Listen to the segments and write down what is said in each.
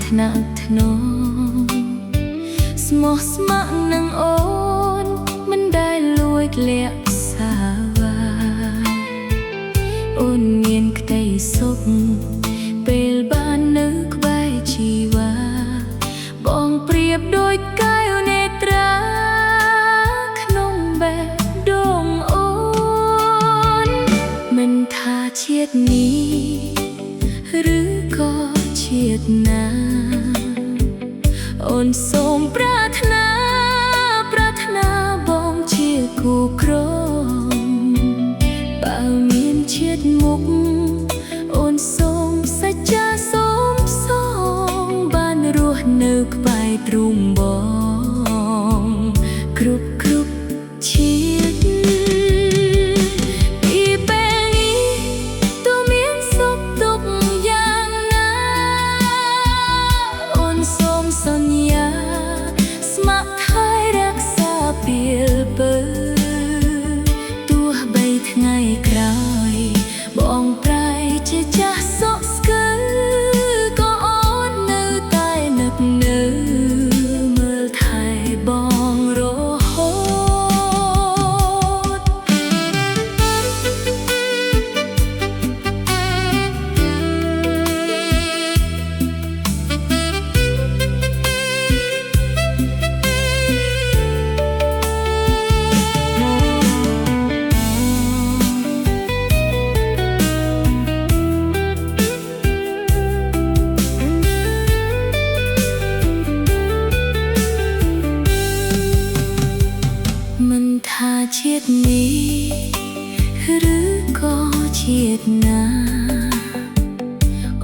ថ្នាក់ថ្នមស្មោះស្ម័គ្រនឹងអូនមិនដែលលួចលាក់សាវ៉ាអូនមានក្តីសុខពេលបាននៅក្បែរជីវ៉ាបងប្រៀបដូចកែវនេត្រាក្នុងបេះដូងអូនមិនថាជាតិនេះឬក៏ជាតិណាអូនសូមប្រាថ្នាបងជាគូក្រងបើមានជាតិមុខអូនសូមសច្ចាសូមសងបានរស់នៅក្បែរទ្រូងបងគ្រប់ជាតិពីពេលនេះទូមានសុខទុក្ខយ៉ាងណាអូនសូមសន្យាស្ម័គ្រថែរក្សាពេលបើទោះបីថ្ងៃក្រោយបងប្រែជាចាស់សក់ស្កើក៏អូននៅតែនឹកនៅមើលថែបងរហូតមិនថាជាតិនេះឬក៏ជាតិណា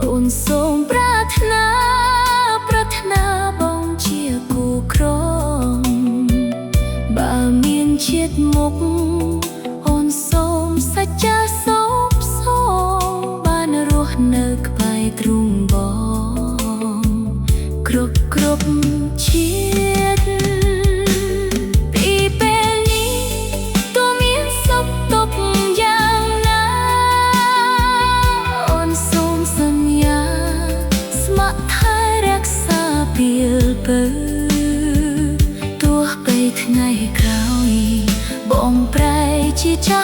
អូនសូមប្រាថ្នាបងជាគូក្រងបើមានជាតិមុខអូនសូមសច្ចាសូមសងបានរស់នៅក្បែរទ្រូងបងគ្រប់ជាតិពីពេលនេះទូមានសុខទុក្ខយ៉ាងណាអូនសូមសន្យាស្ម័គ្រថែរក្សាពេលបើទោះបីថ្ងៃក្រោយបងប្រែជាចាស់